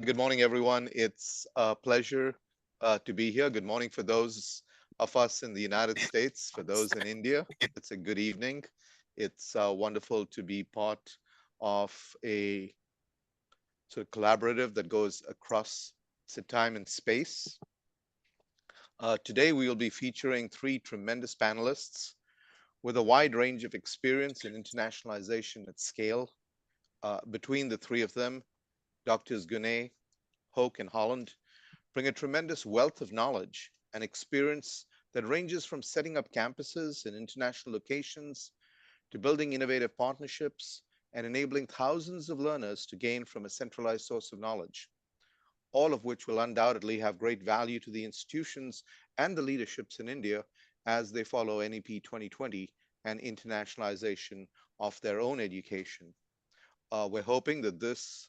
Good morning, everyone. It's a pleasure to be here. Good morning for those of us in the United States. For those in India, it's a good evening. It's wonderful to be part of a sort of collaborative that goes across time and space. Today, we will be featuring three tremendous panelists with a wide range of experience in internationalization at scale. Between the three of them, Doctors Guney, Hoke, and Holland bring a tremendous wealth of knowledge and experience that ranges from setting up campuses in international locations to building innovative partnerships and enabling thousands of learners to gain from a centralized source of knowledge, all of which will undoubtedly have great value to the institutions and the leaderships in India as they follow NEP 2020 and internationalization of their own education. We're hoping that this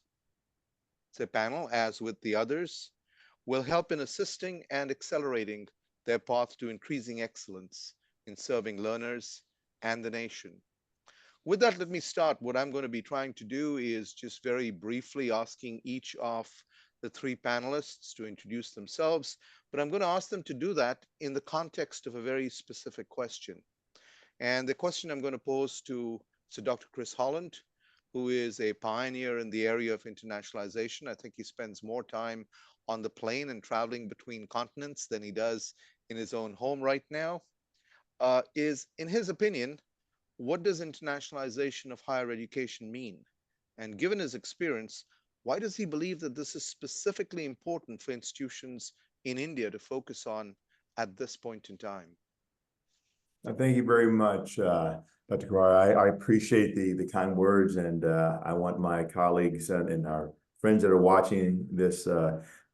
panel, as with the others, will help in assisting and accelerating their path to increasing excellence in serving learners and the nation. With that, let me start. What I'm going to be trying to do is just very briefly asking each of the three panelists to introduce themselves, but I'm going to ask them to do that in the context of a very specific question. And the question I'm going to pose to Dr. Chris Holland, who is a pioneer in the area of internationalization. I think he spends more time on the plane and traveling between continents than he does in his own home right now, is, in his opinion, what does internationalization of higher education mean? And given his experience, why does he believe that this is specifically important for institutions in India to focus on at this point in time? Thank you very much, Dr. Karbhari. I appreciate the kind words, and I want my colleagues and our friends that are watching this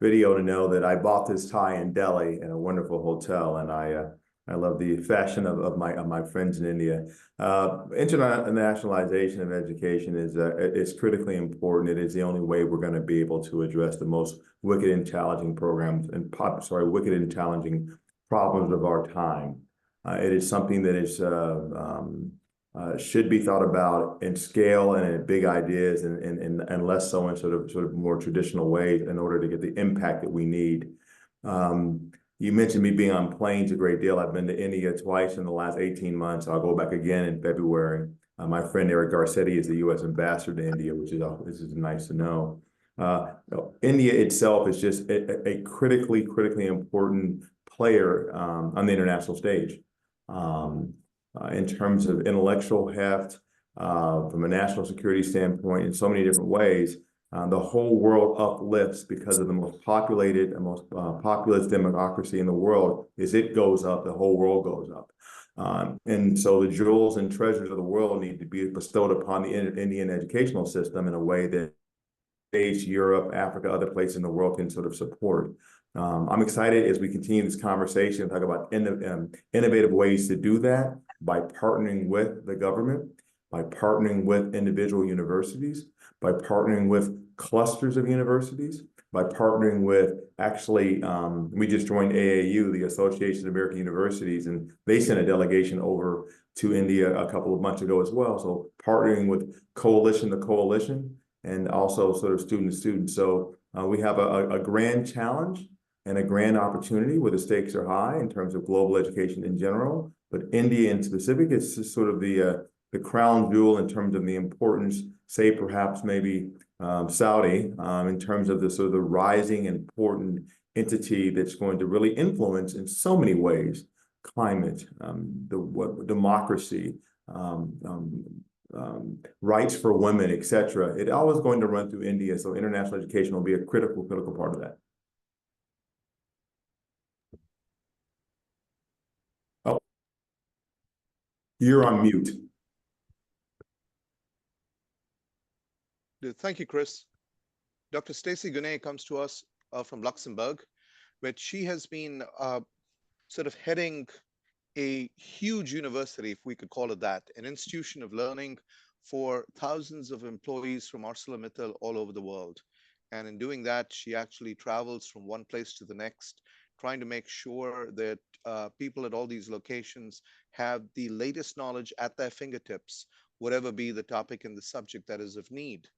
video to know that I bought this tie in Delhi in a wonderful hotel, and I love the fashion of my friends in India. Internationalization of education is critically important. It is the only way we're going to be able to address the most wicked and challenging wicked and challenging problems of our time. It is something that is should be thought about in scale and in big ideas, and less so in sort of more traditional ways in order to get the impact that we need. You mentioned me being on planes a great deal. I've been to India twice in the last 18 months. I'll go back again in February. My friend Eric Garcetti is the U.S. ambassador to India, which is nice to know. India itself is just a critically important player on the international stage. In terms of intellectual heft, from a national security standpoint, in so many different ways, the whole world uplifts because of the most populated and most populous democracy in the world. As it goes up, the whole world goes up. And so the jewels and treasures of the world need to be bestowed upon the Indian educational system in a way that States, Europe, Africa, other places in the world can sort of support. I'm excited as we continue this conversation, talk about innovative ways to do that by partnering with the government, by partnering with individual universities, by partnering with clusters of universities, by partnering with we just joined AIU, the Association of American Universities, and they sent a delegation over to India a couple of months ago as well. So partnering with coalition to coalition and also sort of student to student. So we have a grand challenge and a grand opportunity where the stakes are high in terms of global education in general, but India in specific is just sort of the crown jewel in terms of the importance, say perhaps maybe Saudi, in terms of the sort of the rising important entity that's going to really influence in so many ways climate, democracy, rights for women, etc. It all is going to run through India, so international education will be a critical part of that. Oh, you're on mute. Thank you, Chris. Dr. Stacey Guney comes to us from Luxembourg, where she has been sort of heading a huge university, if we could call it that, an institution of learning for thousands of employees from ArcelorMittal all over the world. And in doing that, she actually travels from one place to the next, trying to make sure that people at all these locations have the latest knowledge at their fingertips, whatever be the topic and the subject that is of need.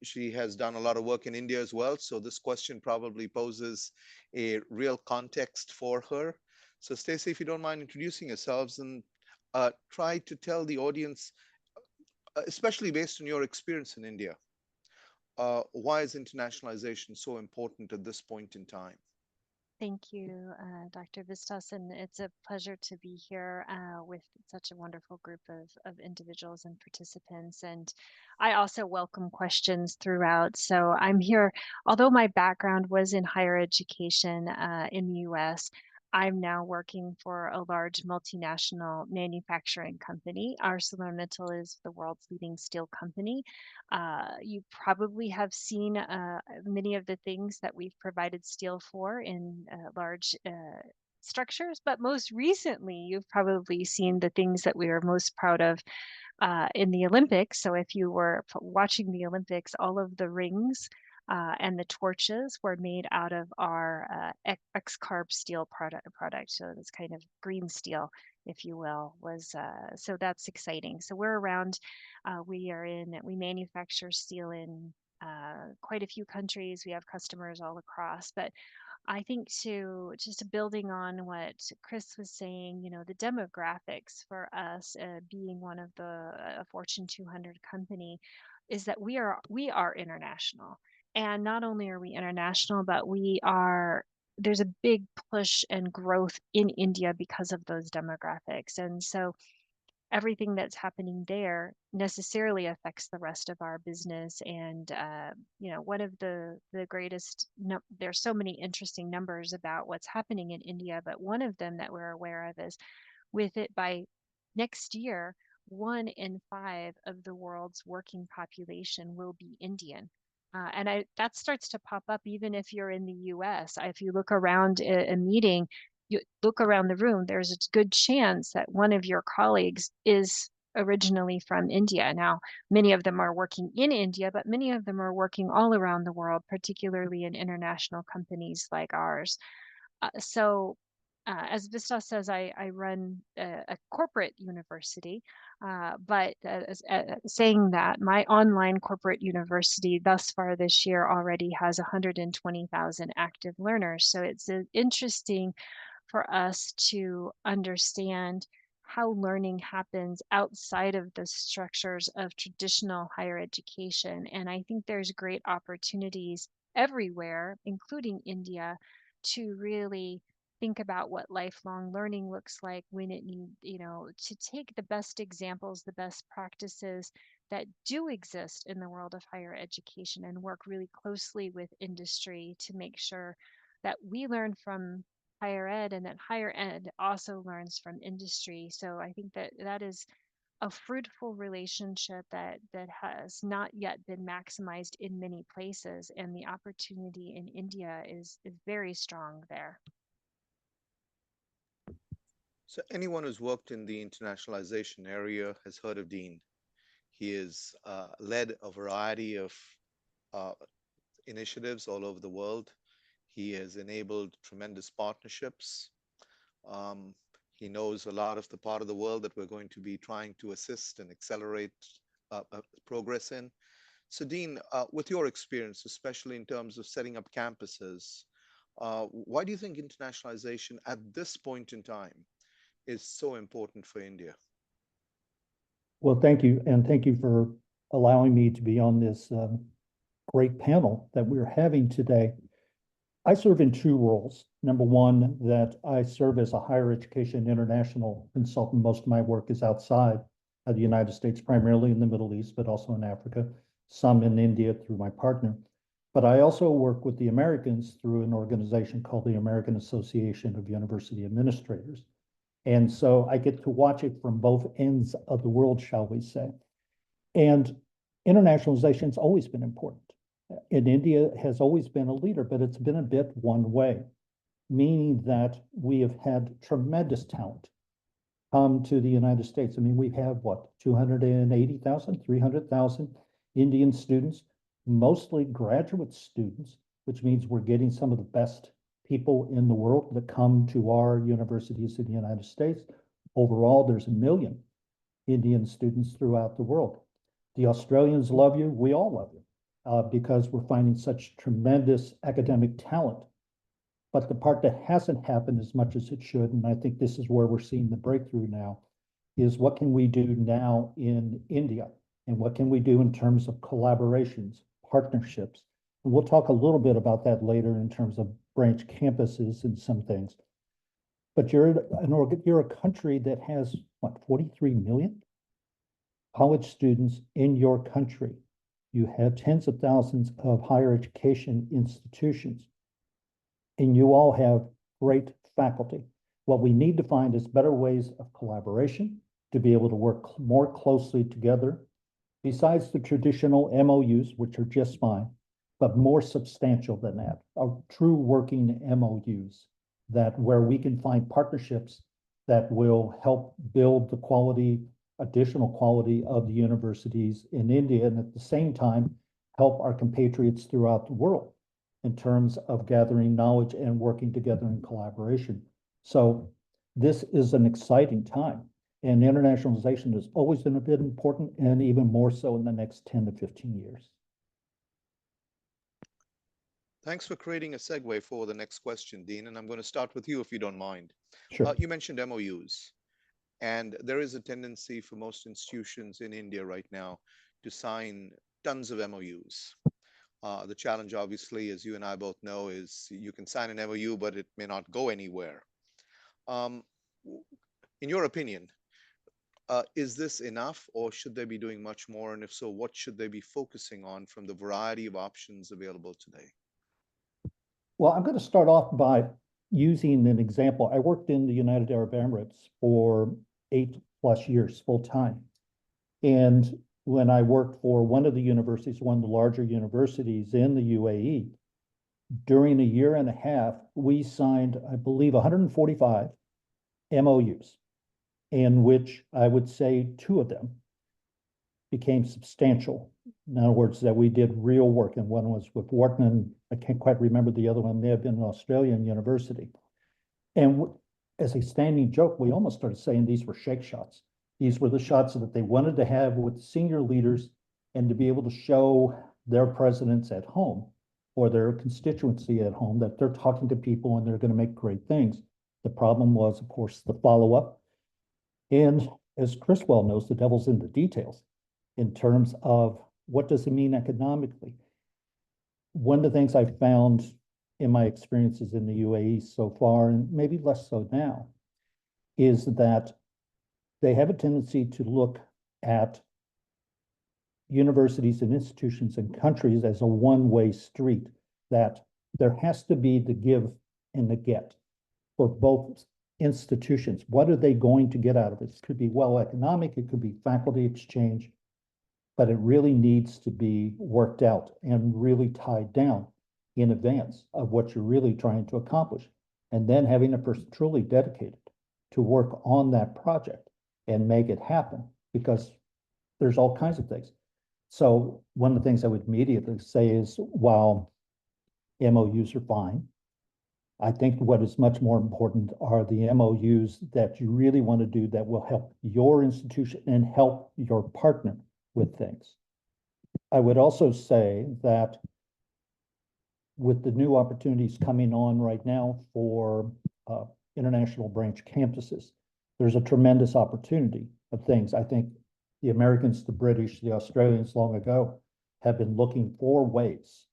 She has done a lot of work in India as well, so this question probably poses a real context for her. So, Stacey, if you don't mind introducing yourselves and try to tell the audience, especially based on your experience in India, why is internationalization so important at this point in time? Thank you, Dr. Vistas, and it's a pleasure to be here with such a wonderful group of individuals and participants. And I also welcome questions throughout. So I'm here, although my background was in higher education in the US, I'm now working for a large multinational manufacturing company. ArcelorMittal is the world's leading steel company. You probably have seen many of the things that we've provided steel for in large structures, but most recently, you've probably seen the things that we are most proud of in the Olympics. So if you were watching the Olympics, all of the rings and the torches were made out of our X-Carb steel product. So it's kind of green steel, if you will, so that's exciting. So we're around, we manufacture steel in quite a few countries. We have customers all across, but I think just building on what Chris was saying, the demographics for us being one of the Fortune 200 company is that we are international. And not only are we international, but there's a big push and growth in India because of those demographics. And so everything that's happening there necessarily affects the rest of our business. And one of the greatest, there's so many interesting numbers about what's happening in India, but one of them that we're aware of is with it by next year, 1 in 5 of the world's working population will be Indian. And that starts to pop up even if you're in the US. If you look around a meeting, you look around the room, there's a good chance that one of your colleagues is originally from India. Now, many of them are working in India, but many of them are working all around the world, particularly in international companies like ours. As Vistas says, I run a corporate university, but saying that, my online corporate university thus far this year already has 120,000 active learners. So it's interesting for us to understand how learning happens outside of the structures of traditional higher education. And I think there's great opportunities everywhere, including India, to really think about what lifelong learning looks like when to take the best examples, the best practices that do exist in the world of higher education and work really closely with industry to make sure that we learn from higher ed and that higher ed also learns from industry. So I think that is a fruitful relationship that has not yet been maximized in many places, and the opportunity in India is very strong there. So anyone who's worked in the internationalization area has heard of Dean. He has led a variety of uh, initiatives all over the world. He has enabled tremendous partnerships. Um, he knows a lot of the part of the world that we're going to be trying to assist and accelerate progress in. So, Dean, with your experience, especially in terms of setting up campuses, why do you think internationalization at this point in time is so important for India? Well, thank you. And thank you for allowing me to be on this great panel that we're having today. I serve in 2 roles. Number one, that I serve as a higher education international consultant. Most of my work is outside of the United States, primarily in the Middle East, but also in Africa, some in India through my partner. But I also work with the Americans through an organization called the American Association of University Administrators. And so I get to watch it from both ends of the world, shall we say. And internationalization has always been important. And India has always been a leader, but it's been a bit one way, meaning that we have had tremendous talent come to the United States. I mean, we have what, 280,000, 300,000 Indian students, mostly graduate students, which means we're getting some of the best people in the world that come to our universities in the United States. Overall, there's 1 million Indian students throughout the world. The Australians love you. We all love you. because we're finding such tremendous academic talent. But the part that hasn't happened as much as it should, and I think this is where we're seeing the breakthrough now, is what can we do now in India? And what can we do in terms of collaborations, partnerships? And we'll talk a little bit about that later in terms of branch campuses and some things. But you're a country that has, what, 43 million college students in your country. You have tens of thousands of higher education institutions, and you all have great faculty. What we need to find is better ways of collaboration to be able to work more closely together, besides the traditional MOUs, which are just fine, but more substantial than that, true working MOUs that where we can find partnerships that will help build the quality, additional quality of the universities in India, and at the same time, help our compatriots throughout the world in terms of gathering knowledge and working together in collaboration. So this is an exciting time, and internationalization has always been a bit important, and even more so in the next 10 to 15 years. Thanks for creating a segue for the next question, Dean, and I'm going to start with you if you don't mind. Sure. You mentioned MOUs, and there is a tendency for most institutions in India right now to sign tons of MOUs. The challenge, obviously, as you and I both know, is you can sign an MOU, but it may not go anywhere. In your opinion, is this enough, or should they be doing much more? And if so, what should they be focusing on from the variety of options available today? Well, I'm going to start off by using an example. I worked in the United Arab Emirates for 8+ years full time. And when I worked for one of the universities, one of the larger universities in the UAE, during a year and a half, we signed, I believe, 145 MOUs, in which I would say 2 of them became substantial. In other words, that we did real work, and one was with Wharton, and I can't quite remember the other one, may have been an Australian university. And as a standing joke, we almost started saying these were shake shots. These were the shots that they wanted to have with senior leaders and to be able to show their presidents at home or their constituency at home that they're talking to people and they're going to make great things. The problem was, of course, the follow-up. And as Chris well knows, the devil's in the details in terms of what does it mean economically. One of the things I've found in my experiences in the UAE so far, and maybe less so now, is that they have a tendency to look at universities and institutions and countries as a one-way street, that there has to be the give and the get for both institutions. What are they going to get out of it? It could be well economic, it could be faculty exchange, but it really needs to be worked out and really tied down in advance of what you're really trying to accomplish. And then having a person truly dedicated to work on that project and make it happen, because there's all kinds of things. So one of the things I would immediately say is, while MOUs are fine, I think what is much more important are the MOUs that you really want to do that will help your institution and help your partner with things. I would also say that with the new opportunities coming on right now for international branch campuses, there's a tremendous opportunity of things. I think the Americans, the British, the Australians long ago have been looking for ways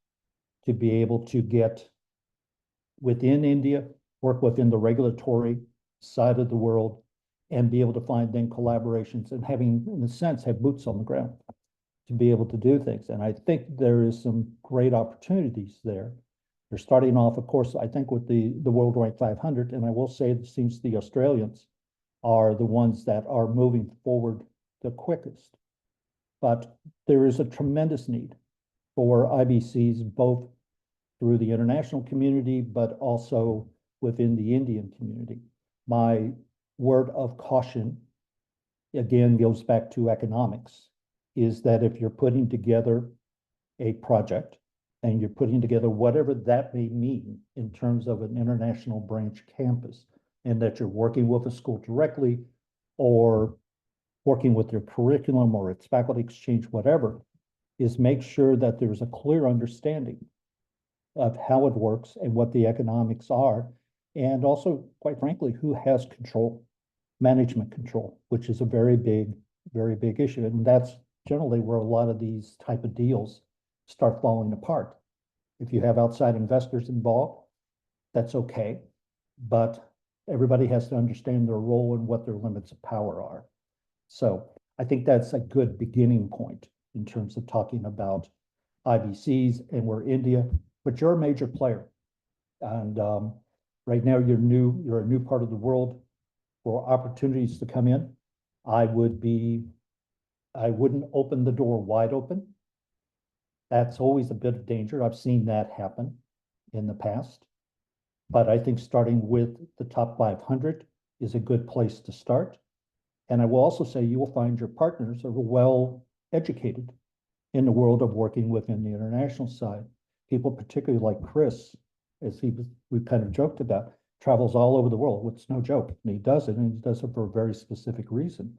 to be able to get within India, work within the regulatory side of the world, and be able to find then collaborations and having, in a sense, have boots on the ground to be able to do things. And I think there is some great opportunities there. They're starting off, of course, I think with the Worldwide 500, and I will say it seems the Australians are the ones that are moving forward the quickest. But there is a tremendous need for IBCs, both through the international community, but also within the Indian community. My word of caution, again, goes back to economics, is that if you're putting together a project and you're putting together whatever that may mean in terms of an international branch campus, and that you're working with a school directly or working with their curriculum or its faculty exchange, whatever, is make sure that there's a clear understanding of how it works and what the economics are, and also, quite frankly, who has control, management control, which is a very big issue. And that's generally where a lot of these type of deals start falling apart. If you have outside investors involved, that's okay, but everybody has to understand their role and what their limits of power are. So I think that's a good beginning point in terms of talking about IBCs and we're India, but you're a major player. And right now you're a new part of the world. For opportunities to come in, I wouldn't open the door wide open. That's always a bit of danger. I've seen that happen in the past. But I think starting with the top 500 is a good place to start. And I will also say you will find your partners are well educated in the world of working within the international side. People particularly like Chris, as we've kind of joked about, travels all over the world. It's no joke. And he does it, and he does it for a very specific reason,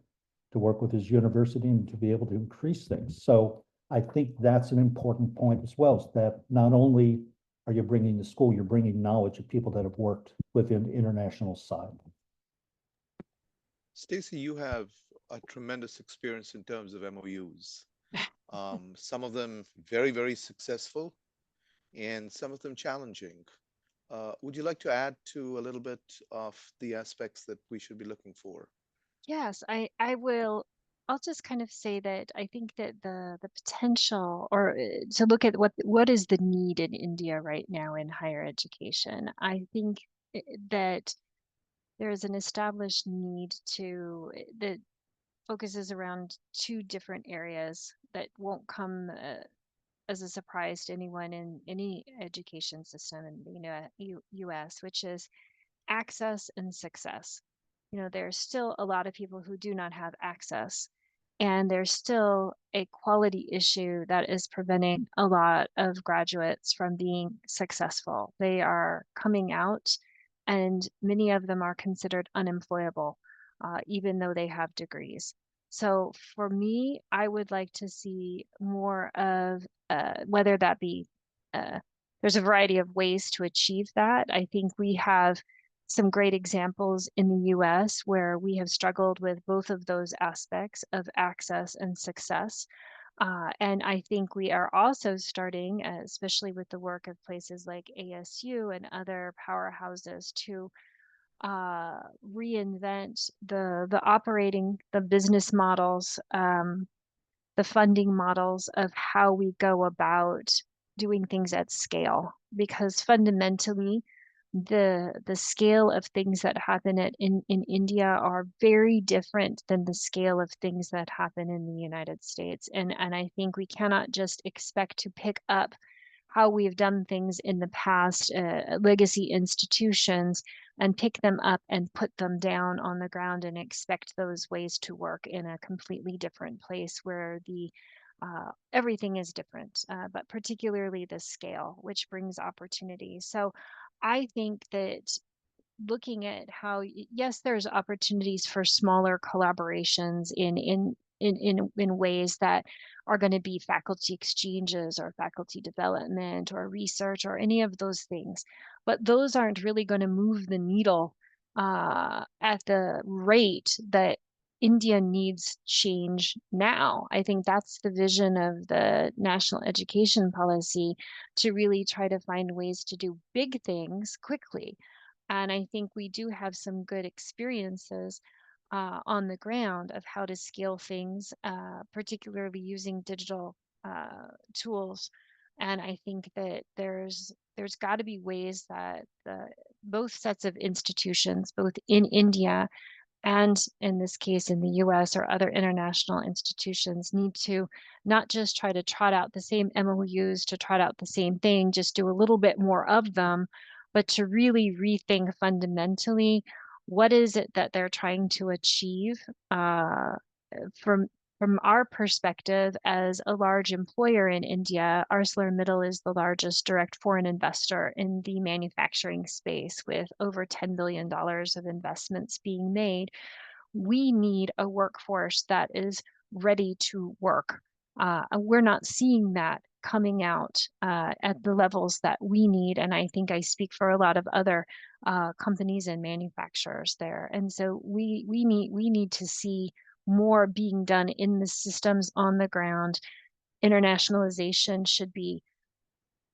to work with his university and to be able to increase things. So I think that's an important point as well, is that not only are you bringing the school, you're bringing knowledge of people that have worked within the international side. Stacey, you have a tremendous experience in terms of MOUs. Some of them very successful, and some of them challenging. Would you like to add to a little bit of the aspects that we should be looking for? Yes, I will. I'll just kind of say that I think that the potential, or to look at what is the need in India right now in higher education. I think that there is an established need that focuses around two different areas that won't come as a surprise to anyone in any education system in the US, which is access and success. There's still a lot of people who do not have access, and there's still a quality issue that is preventing a lot of graduates from being successful. They are coming out, and many of them are considered unemployable, even though they have degrees. So for me, I would like to see more of whether that be, there's a variety of ways to achieve that. I think we have some great examples in the US where we have struggled with both of those aspects of access and success. And I think we are also starting, especially with the work of places like ASU and other powerhouses, to reinvent the business models, the funding models of how we go about doing things at scale, because fundamentally the scale of things that happen in India are very different than the scale of things that happen in the United States. And I think we cannot just expect to pick up how we've done things in the past, legacy institutions, and pick them up and put them down on the ground and expect those ways to work in a completely different place where everything is different, but particularly the scale, which brings opportunity. So I think that looking at how, yes, there's opportunities for smaller collaborations in ways that are going to be faculty exchanges or faculty development or research or any of those things, but those aren't really going to move the needle at the rate that India needs change now. I think that's the vision of the national education policy, to really try to find ways to do big things quickly. And I think we do have some good experiences on the ground of how to scale things, particularly using digital tools. And I think that there's got to be ways that both sets of institutions, both in India and in this case in the US or other international institutions, need to not just try to trot out the same MOUs to trot out the same thing, just do a little bit more of them, but to really rethink fundamentally what is it that they're trying to achieve. From our perspective as a large employer in India, ArcelorMittal is the largest direct foreign investor in the manufacturing space, with over $10 billion of investments being made. We need a workforce that is ready to work. We're not seeing that coming out at the levels that we need. And I think I speak for a lot of other companies and manufacturers there. And so we need to see more being done in the systems on the ground. Internationalization should be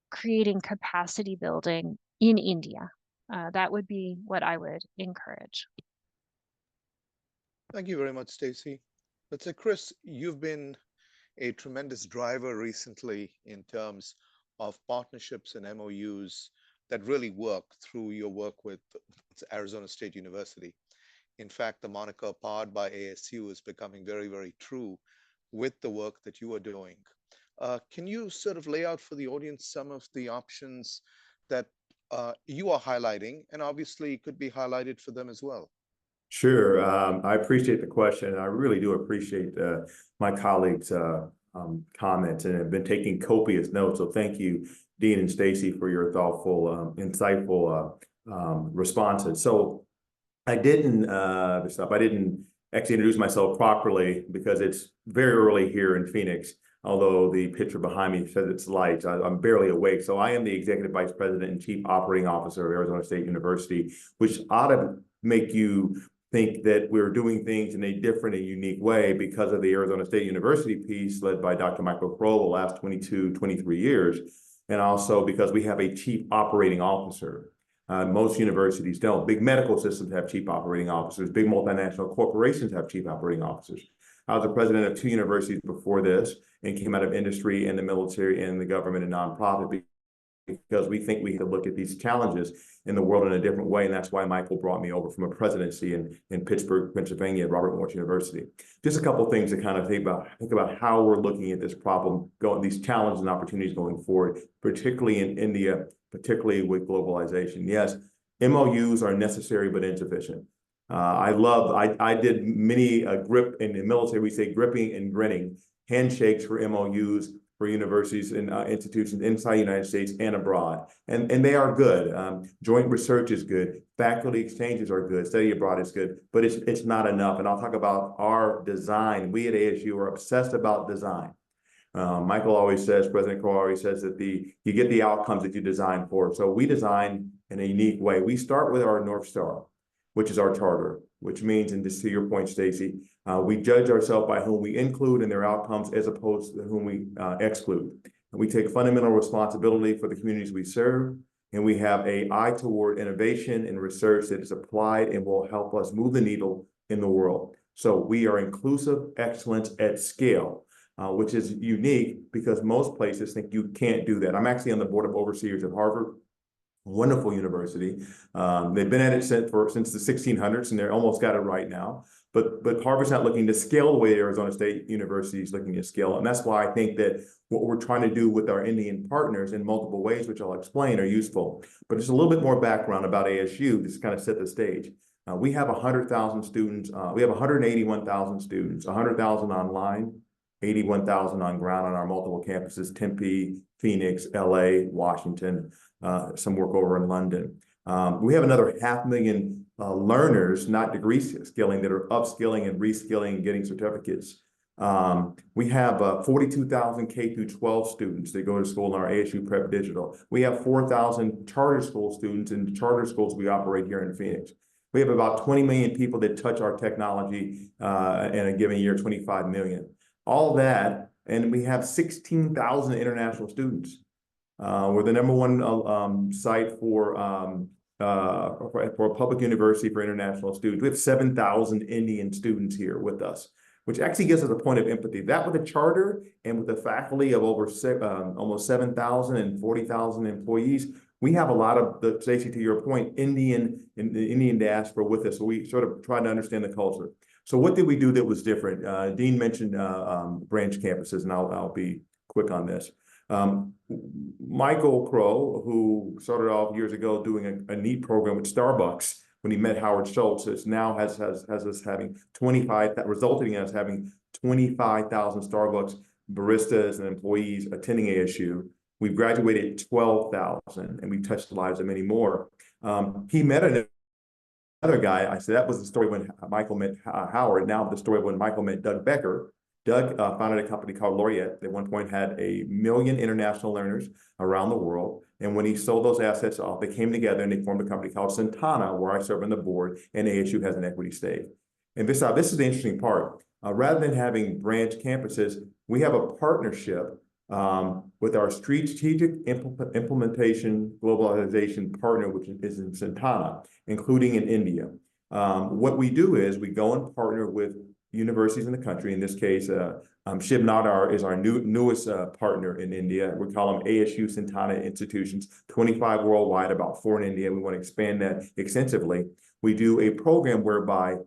creating capacity building in India. That would be what I would encourage. Thank you very much, Stacey. Let's say, Chris, you've been a tremendous driver recently in terms of partnerships and MOUs that really work through your work with Arizona State University. In fact, the moniker powered by ASU is becoming very, very true with the work that you are doing. Can you sort of lay out for the audience some of the options that you are highlighting, and obviously could be highlighted for them as well? Sure. I appreciate the question. I really do appreciate my colleagues' comments, and have been taking copious notes. So thank you, Dean and Stacey, for your thoughtful, insightful responses. So I didn't actually introduce myself properly because it's very early here in Phoenix. Although the picture behind me says it's light, I'm barely awake. So I am the Executive Vice President and Chief Operating Officer of Arizona State University, which ought to make you think that we're doing things in a different and unique way because of the Arizona State University piece led by Dr. Michael Crow the last 22, 23 years. And also because we have a Chief Operating Officer. Most universities don't. Big medical systems have chief operating officers. Big multinational corporations have chief operating officers. I was the president of 2 universities before this and came out of industry and the military and the government and nonprofit because we think we have to look at these challenges in the world in a different way. And that's why Michael brought me over from a presidency in Pittsburgh, Pennsylvania at Robert Morris University. Just a couple of things to kind of think about how we're looking at this problem, these challenges and opportunities going forward, particularly in India, particularly with globalization. Yes, MOUs are necessary but insufficient. I did many grip in the military, we say gripping and grinning, handshakes for MOUs for universities and institutions inside the United States and abroad. And they are good. Joint research is good. Faculty exchanges are good. Study abroad is good, but it's not enough. And I'll talk about our design. We at ASU are obsessed about design. Michael always says, President Crow always says that you get the outcomes that you design for. So we design in a unique way. We start with our North Star, which is our charter, which means, and just to your point, Stacey, we judge ourselves by whom we include in their outcomes as opposed to whom we exclude. And we take fundamental responsibility for the communities we serve, and we have an eye toward innovation and research that is applied and will help us move the needle in the world. So we are inclusive excellence at scale. Which is unique because most places think you can't do that. I'm actually on the board of overseers at Harvard, wonderful university. They've been at it since the 1600s, and they're almost got it right now. But Harvard's not looking to scale the way Arizona State University is looking to scale. And that's why I think that what we're trying to do with our Indian partners in multiple ways, which I'll explain, are useful. But just a little bit more background about ASU, just to kind of set the stage. We have 100,000 students. We have 181,000 students, 100,000 online, 81,000 on ground on our multiple campuses, Tempe, Phoenix, LA, Washington, some work over in London. We have another 500,000 learners, not degree skilling, that are upskilling and reskilling and getting certificates. We have 42,000 K through 12 students that go to school in our ASU Prep Digital. We have 4,000 charter school students in the charter schools we operate here in Phoenix. We have about 20 million people that touch our technology in a given year, 25 million. All that, and we have 16,000 international students. We're the #1 site for a public university for international students. We have 7,000 Indian students here with us, which actually gives us a point of empathy. That with a charter and with a faculty of over almost 7,000 and 40,000 employees, we have a lot of, Stacey, to your point, the Indian diaspora with us. So we sort of try to understand the culture. So what did we do that was different? Dean mentioned branch campuses, and I'll be quick on this. Michael Crow, who started off years ago doing a neat program with Starbucks when he met Howard Schultz, now has us having 25, that resulting in us having 25,000 Starbucks baristas and employees attending ASU. We've graduated 12,000, and we've touched the lives of many more. He met another guy. I said that was the story when Michael met Howard. Now the story when Michael met Doug Becker. Doug founded a company called Laureate. At one point had 1 million international learners around the world. And when he sold those assets off, they came together and they formed a company called Santana, where I serve on the board, and ASU has an equity stake. And this is the interesting part. Rather than having branch campuses, we have a partnership with our strategic implementation globalization partner, which is in Santana, including in India. What we do is we go and partner with universities in the country. In this case, Shiv Nadar is our newest partner in India. We call them ASU Santana institutions, 25 worldwide, about 4 in India. We want to expand that extensively. We do a program whereby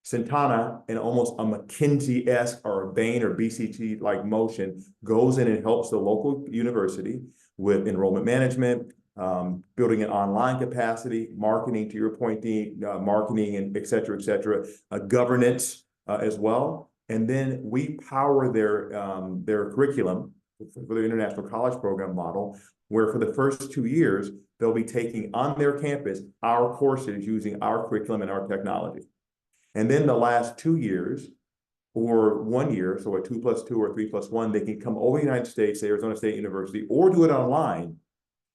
Santana, in almost a McKinsey-esque or a Bain or BCG-like motion, goes in and helps the local university with enrollment management, building an online capacity, marketing, to your point, Dean, marketing, and et cetera, governance as well. And then we power their curriculum for the international college program model, where for the first 2 years, they'll be taking on their campus our courses using our curriculum and our technology. And then the last 2 years or 1 year, so a 2+2 or 3+1, they can come over the United States, say Arizona State University, or do it online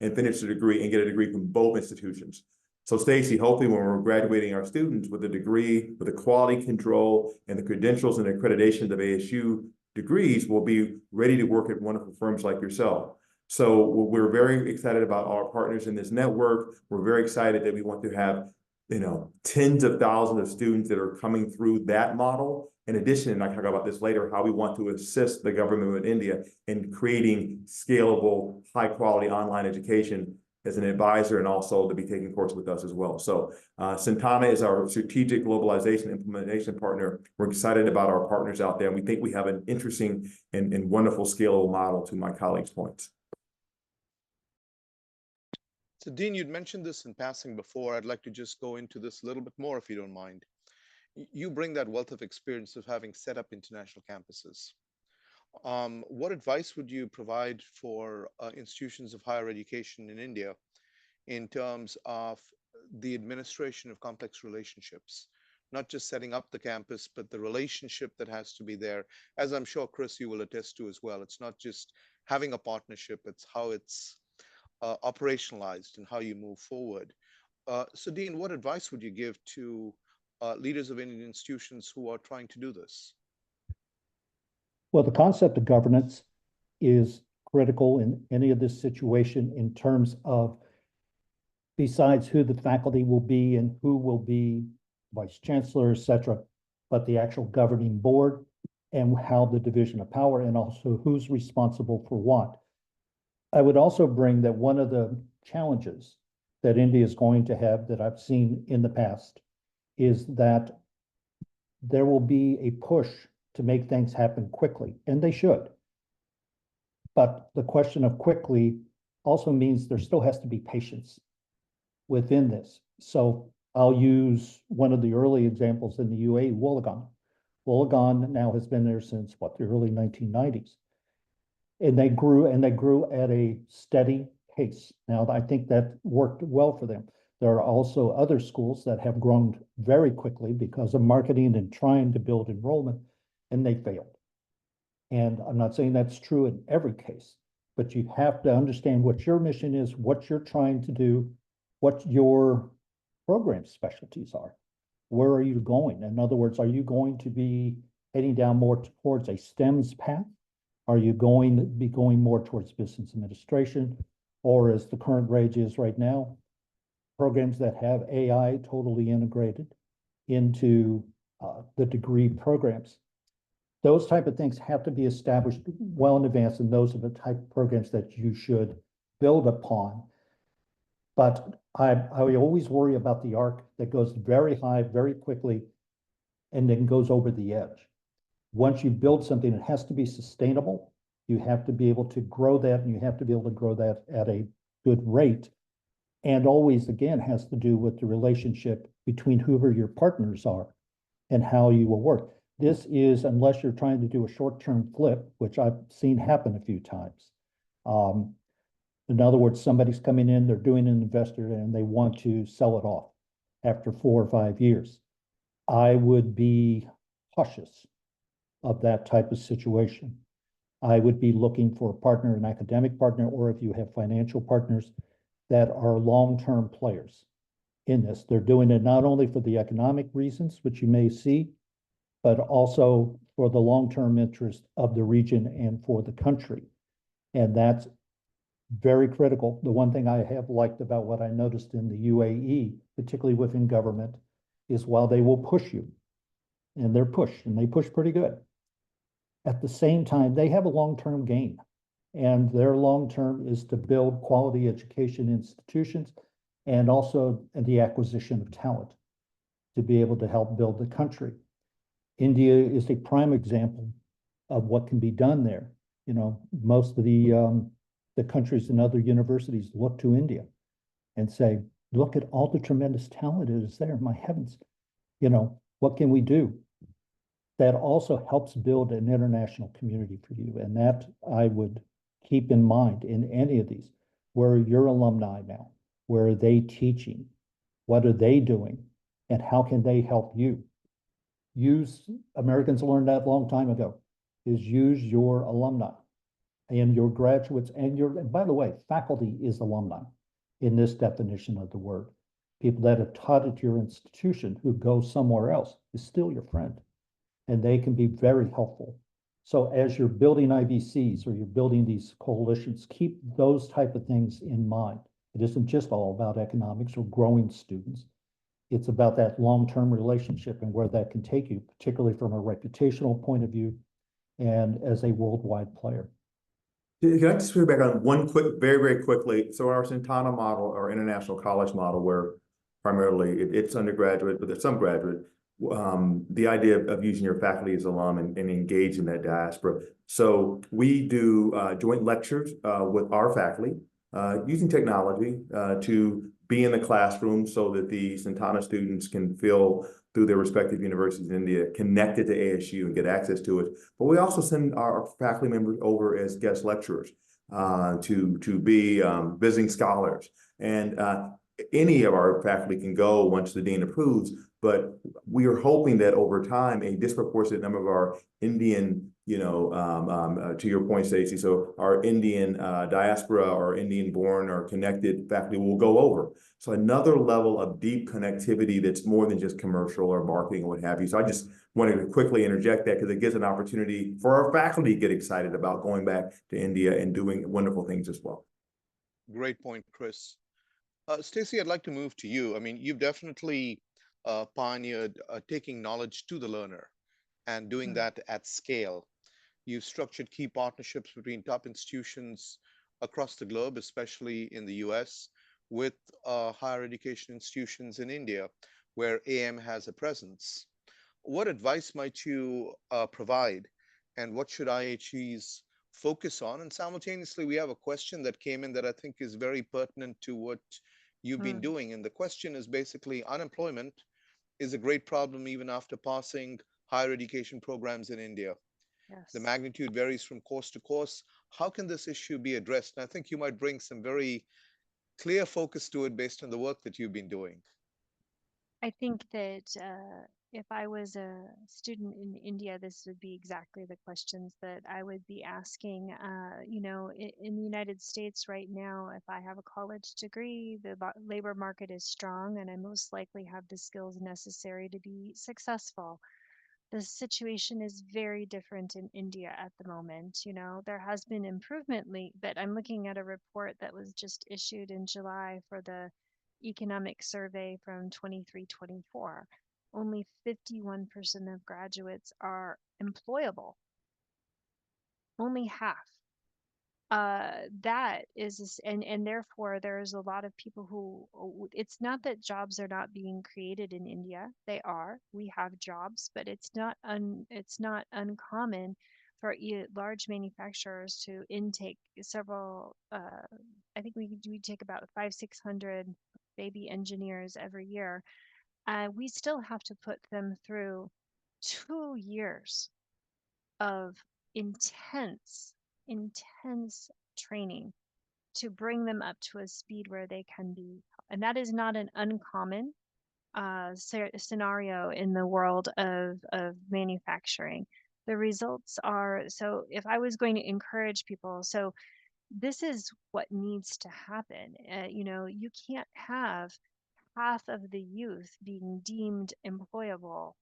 and finish the degree and get a degree from both institutions. So Stacey, hopefully when we're graduating our students with a degree, with the quality control and the credentials and accreditations of ASU degrees, we'll be ready to work at wonderful firms like yourself. So we're very excited about our partners in this network. We're very excited that we want to have, tens of thousands of students that are coming through that model. In addition, and I talk about this later, how we want to assist the government of India in creating scalable, high quality online education as an advisor, and also to be taking courses with us as well. So Santana is our strategic globalization implementation partner. We're excited about our partners out there, and we think we have an interesting and wonderful scalable model, to my colleagues' points. So Dean, you'd mentioned this in passing before. I'd like to just go into this a little bit more, if you don't mind. You bring that wealth of experience of having set up international campuses. What advice would you provide for institutions of higher education in India in terms of the administration of complex relationships? Not just setting up the campus, but the relationship that has to be there. As I'm sure, Chris, you will attest to as well. It's not just having a partnership, it's how it's operationalized and how you move forward. So Dean, what advice would you give to leaders of Indian institutions who are trying to do this? Well, the concept of governance is critical in any of this situation in terms of, besides who the faculty will be and who will be vice chancellor, et cetera, but the actual governing board and how the division of power and also who's responsible for what. I would also bring that one of the challenges that India is going to have that I've seen in the past is that there will be a push to make things happen quickly, and they should. But the question of quickly also means there still has to be patience within this. So I'll use one of the early examples in the UAE, Wollongong. Wollongong now has been there since what, the early 1990s. And they grew at a steady pace. Now, I think that worked well for them. There are also other schools that have grown very quickly because of marketing and trying to build enrollment, and they failed. And I'm not saying that's true in every case, but you have to understand what your mission is, what you're trying to do, what your program specialties are. Where are you going? In other words, are you going to be heading down more towards a STEMS path? Are you going to be going more towards business administration? Or as the current rage is right now, programs that have AI totally integrated into the degree programs? Those type of things have to be established well in advance, and those are the type of programs that you should build upon. But I always worry about the arc that goes very high, very quickly, and then goes over the edge. Once you build something, it has to be sustainable. You have to be able to grow that, and you have to be able to grow that at a good rate. And always, again, has to do with the relationship between whoever your partners are and how you will work. This is, unless you're trying to do a short-term flip, which I've seen happen a few times. In other words, somebody's coming in, they're doing an investor, and they want to sell it off after 4 or 5 years. I would be cautious of that type of situation. I would be looking for a partner, an academic partner, or if you have financial partners that are long-term players in this. They're doing it not only for the economic reasons, which you may see, but also for the long-term interest of the region and for the country. And that's very critical. The one thing I have liked about what I noticed in the UAE, particularly within government, is while they will push you, and they push pretty good. At the same time, they have a long-term gain, and their long-term is to build quality education institutions and also the acquisition of talent to be able to help build the country. India is a prime example of what can be done there. You know, most of the countries and other universities look to India and say, look at all the tremendous talent that is there. My heavens, you know, what can we do? That also helps build an international community for you. And that I would keep in mind in any of these. Where are your alumni now? Where are they teaching? What are they doing? And how can they help you? Americans learned that a long time ago, is use your alumni and your graduates and by the way, faculty is alumni in this definition of the word. People that have taught at your institution who go somewhere else is still your friend, and they can be very helpful. So as you're building IBCs or you're building these coalitions, keep those type of things in mind. It isn't just all about economics or growing students. It's about that long-term relationship and where that can take you, particularly from a reputational point of view and as a worldwide player. Can I just back on one very, very quickly? So our Santana model, our international college model, where primarily it's undergraduate, but there's some graduate, the idea of using your faculty as alum and engage in that diaspora. So we do joint lectures with our faculty using technology to be in the classroom so that the Santana students can feel through their respective universities in India connected to ASU and get access to it. But we also send our faculty members over as guest lecturers to be visiting scholars. And any of our faculty can go once the dean approves, but we are hoping that over time, a disproportionate number of our Indian, to your point, Stacey, so our Indian diaspora or Indian born or connected faculty will go over. So another level of deep connectivity that's more than just commercial or marketing or what have you. So I just wanted to quickly interject that because it gives an opportunity for our faculty to get excited about going back to India and doing wonderful things as well. Great point, Chris. Stacey, I'd like to move to you. I mean, you've definitely pioneered taking knowledge to the learner and doing that at scale. You've structured key partnerships between top institutions across the globe, especially in the US, with higher education institutions in India, where AM has a presence. What advice might you provide, and what should IHEs focus on? And simultaneously, we have a question that came in that I think is very pertinent to what you've been doing. And the question is basically, unemployment is a great problem even after passing higher education programs in India. Yes. The magnitude varies from course to course. How can this issue be addressed? And I think you might bring some very clear focus to it based on the work that you've been doing. I think that if I was a student in India, this would be exactly the questions that I would be asking. In the United States right now, if I have a college degree, the labor market is strong, and I most likely have the skills necessary to be successful. The situation is very different in India at the moment. You know, there has been improvement, but I'm looking at a report that was just issued in July for the economic survey from 23-24. Only 51% of graduates are employable. Only half. That is, and therefore there's a lot of people who, it's not that jobs are not being created in India. They are. We have jobs, but it's not uncommon for large manufacturers to intake several. I think we take about 500-600 baby engineers every year. We still have to put them through 2 years of intense training to bring them up to a speed where they can be. And that is not an uncommon scenario in the world of manufacturing. the results are, so if I was going to encourage people, so this is what needs to happen. You know, you can't have half of the youth being deemed employable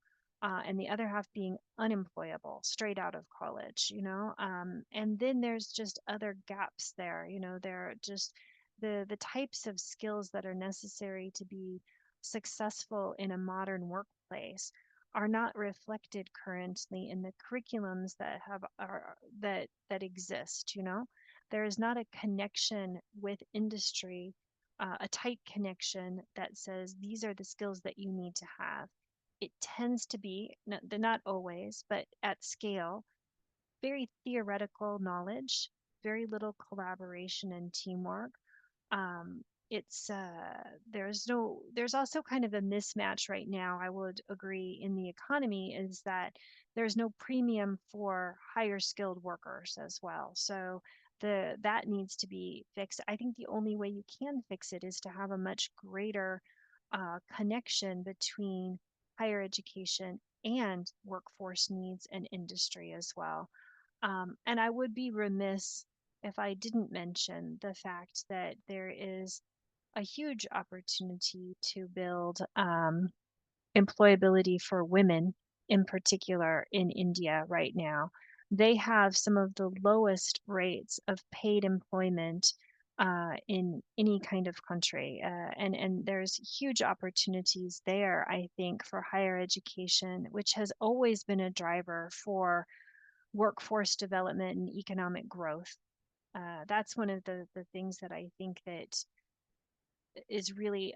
and the other half being unemployable straight out of college, you know. And then there's just other gaps there, you know. There are just the types of skills that are necessary to be successful in a modern workplace are not reflected currently in the curriculums that that exist, you know. There is not a connection with industry, a tight connection that says these are the skills that you need to have. It tends to be, not always, but at scale, very theoretical knowledge, very little collaboration and teamwork. It's there's also kind of a mismatch right now, I would agree, in the economy, is that there's no premium for higher skilled workers as well. So that needs to be fixed. I think the only way you can fix it is to have a much greater connection between higher education and workforce needs and industry as well. And I would be remiss if I didn't mention the fact that there is a huge opportunity to build employability for women, in particular in India right now. They have some of the lowest rates of paid employment in any kind of country. And there's huge opportunities there, I think, for higher education, which has always been a driver for workforce development and economic growth. That's one of the things that I think that is really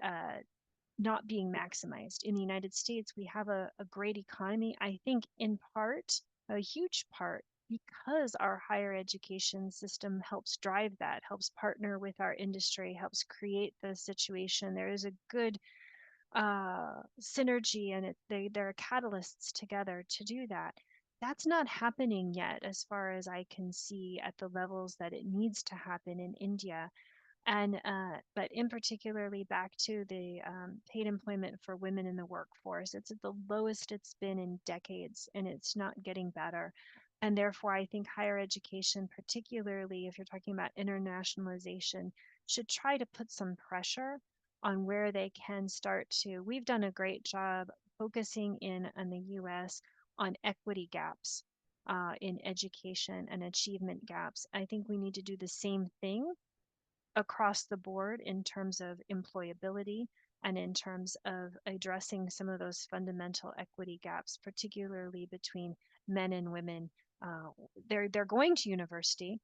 not being maximized. In the United States, we have a great economy, I think in part, a huge part, because our higher education system helps drive that, helps partner with our industry, helps create the situation. There is a good synergy, and there are catalysts together to do that. That's not happening yet, as far as I can see, at the levels that it needs to happen in India. And but in particularly back to the paid employment for women in the workforce, it's at the lowest it's been in decades, and it's not getting better. And therefore, I think higher education, particularly if you're talking about internationalization, should try to put some pressure on where they can start to. We've done a great job focusing in the US on equity gaps in education and achievement gaps. I think we need to do the same thing across the board in terms of employability and in terms of addressing some of those fundamental equity gaps, particularly between men and women. They're going to university,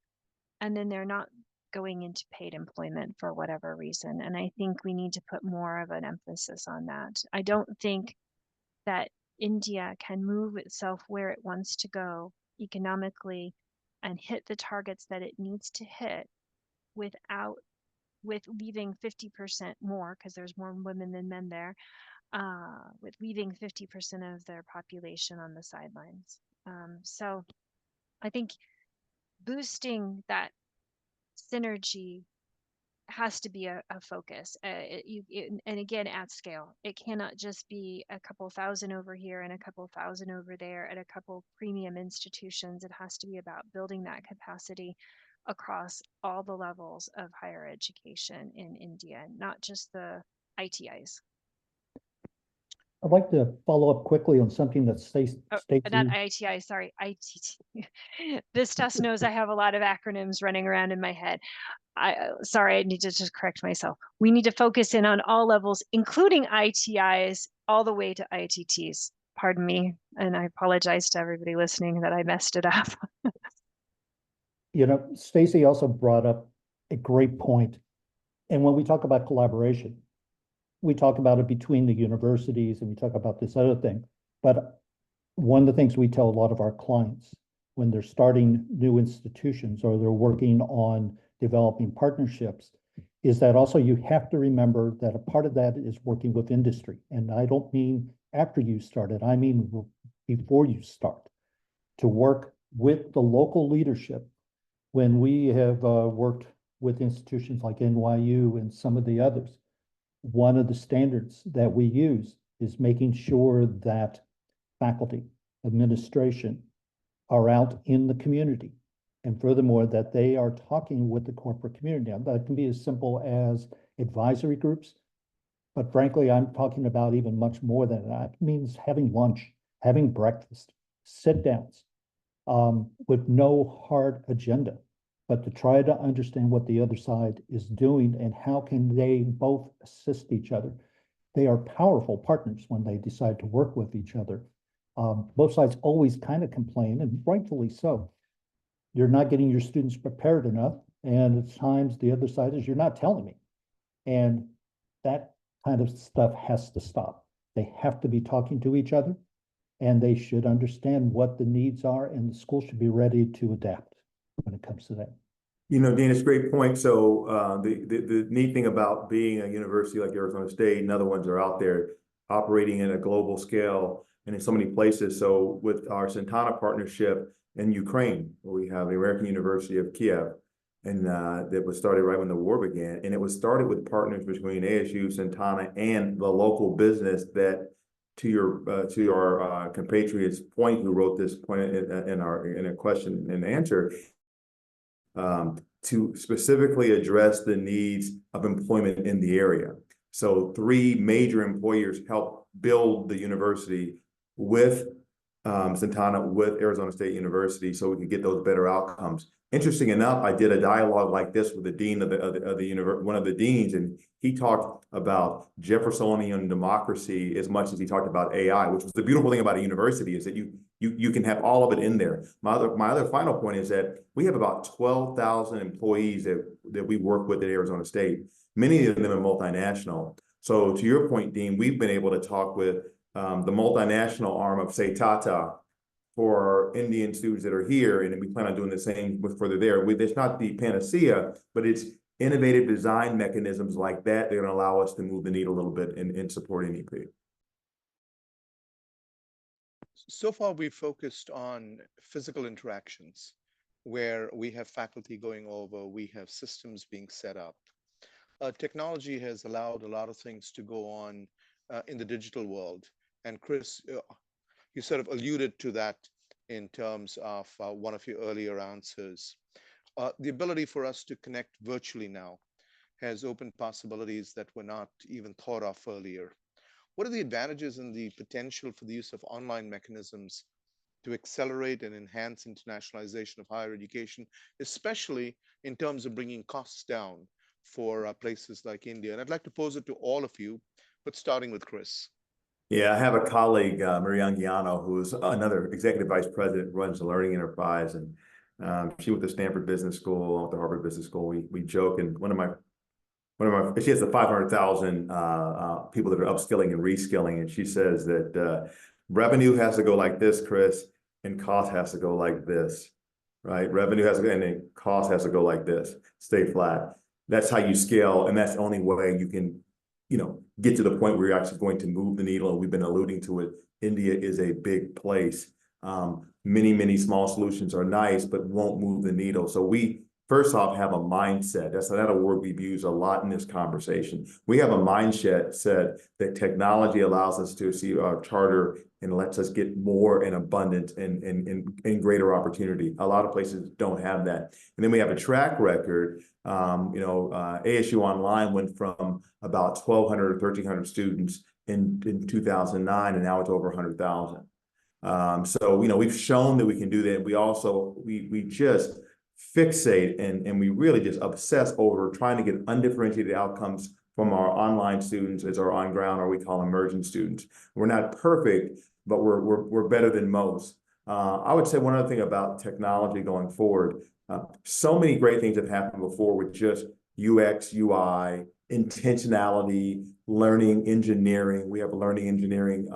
and then they're not going into paid employment for whatever reason. And I think we need to put more of an emphasis on that. I don't think that India can move itself where it wants to go economically and hit the targets that it needs to hit with leaving 50% more, because there's more women than men there, with leaving 50% of their population on the sidelines. So I think boosting that synergy has to be a focus. And again, at scale, it cannot just be a couple thousand over here and a couple thousand over there at a couple premium institutions. It has to be about building that capacity across all the levels of higher education in India, not just the ITIs. I'd like to follow up quickly on something that Stacey. Not ITI, sorry, ITT. Vistasp knows I have a lot of acronyms running around in my head. Sorry, I need to just correct myself. We need to focus in on all levels, including ITIs, all the way to ITTs. Pardon me, and I apologize to everybody listening that I messed it up. You know, Stacey also brought up a great point. And when we talk about collaboration, we talk about it between the universities and we talk about this other thing. But one of the things we tell a lot of our clients when they're starting new institutions or they're working on developing partnerships is that also you have to remember that a part of that is working with industry. And I don't mean after you started, I mean before you start, to work with the local leadership. When we have worked with institutions like NYU and some of the others, one of the standards that we use is making sure that faculty, administration, are out in the community. And furthermore, that they are talking with the corporate community. Now, that can be as simple as advisory groups, but frankly, I'm talking about even much more than that. It means having lunch, having breakfast, sit downs, with no hard agenda, but to try to understand what the other side is doing and how can they both assist each other. They are powerful partners when they decide to work with each other. Both sides always kind of complain, and rightfully so. You're not getting your students prepared enough, and at times the other side is, you're not telling me. And that kind of stuff has to stop. They have to be talking to each other, and they should understand what the needs are, and the school should be ready to adapt when it comes to that. You know, Dean, it's a great point. So the neat thing about being a university like Arizona State and other ones are out there operating in a global scale and in so many places. So with our Santana partnership in Ukraine, where we have the American University of Kiev, and that was started right when the war began. And it was started with partners between ASU, Santana, and the local business that, to our compatriots' point, who wrote this point in a question and answer, to specifically address the needs of employment in the area. So 3 major employers helped build the university with Santana, with Arizona State University, so we could get those better outcomes. Interesting enough, I did a dialogue like this with the dean of the university, one of the deans, and he talked about Jeffersonian democracy as much as he talked about AI, which was the beautiful thing about a university, is that you can have all of it in there. My other final point is that we have about 12,000 employees that we work with at Arizona State. Many of them are multinational. So to your point, Dean, we've been able to talk with the multinational arm of, say, Tata, for Indian students that are here, and we plan on doing the same with further there. It's not the panacea, but it's innovative design mechanisms like that. They're going to allow us to move the needle a little bit in supporting NEP. So far, we've focused on physical interactions, where we have faculty going over, we have systems being set up. Technology has allowed a lot of things to go on in the digital world. And Chris, you sort of alluded to that in terms of one of your earlier answers. The ability for us to connect virtually now has opened possibilities that were not even thought of earlier. What are the advantages and the potential for the use of online mechanisms to accelerate and enhance internationalization of higher education, especially in terms of bringing costs down for places like India? And I'd like to pose it to all of you, but starting with Chris. Yeah, I have a colleague, Marianne Guiano, who's another executive vice president, runs the learning enterprise, and she went to Stanford Business School, went to Harvard Business School. We joke, and she has the 500,000 people that are upskilling and reskilling, and she says that revenue has to go like this, Chris, and cost has to go like this, right? Revenue has to go, and then cost has to go like this, stay flat. That's how you scale, and that's the only way you can, get to the point where you're actually going to move the needle. And we've been alluding to it. India is a big place. Many small solutions are nice, but won't move the needle. So we, first off, have a mindset. That's not a word we've used a lot in this conversation. We have a mindset that technology allows us to see our charter and lets us get more in abundance and greater opportunity. A lot of places don't have that. And then we have a track record. ASU Online went from about 1,200 or 1,300 students in 2009, and now it's over 100,000. So, we've shown that we can do that. We also, we just fixate and we really just obsess over trying to get undifferentiated outcomes from our online students as our on-ground, or we call immersion students. We're not perfect, but we're better than most. I would say one other thing about technology going forward, so many great things have happened before with just UX, UI, intentionality, learning engineering. We have learning engineering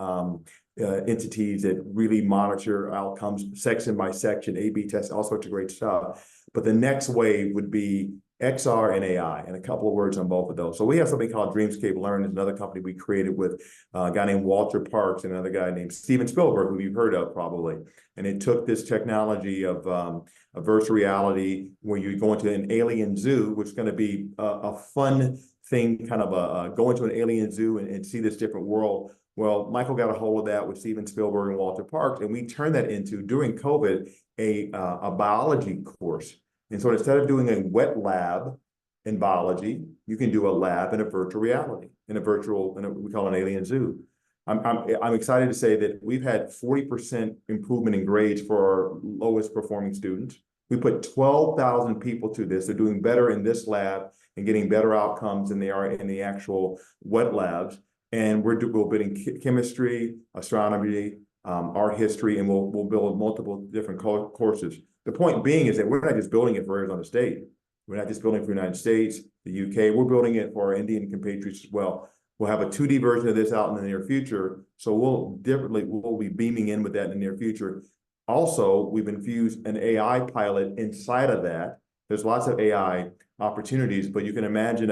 entities that really monitor outcomes section by section, A/B tests, all sorts of great stuff. But the next wave would be XR and AI, and a couple of words on both of those. So we have something called Dreamscape Learn, another company we created with a guy named Walter Parks and another guy named Steven Spielberg, who you've heard of probably. And it took this technology of a virtual reality where you go into an alien zoo, which is going to be a fun thing, kind of go into an alien zoo and see this different world, Well, Michael got a hold of that with Steven Spielberg and Walter Parks, and we turned that into, during COVID, a biology course. And so instead of doing a wet lab in biology, you can do a lab in a virtual reality, we call it an alien zoo. I'm excited to say that we've had 40% improvement in grades for our lowest performing students. We put 12,000 people through this. They're doing better in this lab and getting better outcomes than they are in the actual wet labs. And we're building chemistry, astronomy, art history, and we'll build multiple different courses. The point being is that we're not just building it for Arizona State. We're not just building it for the United States, the UK. We're building it for our Indian compatriots as well. We'll have a 2D version of this out in the near future. So we'll be beaming in with that in the near future. Also, we've infused an AI pilot inside of that. There's lots of AI opportunities, but you can imagine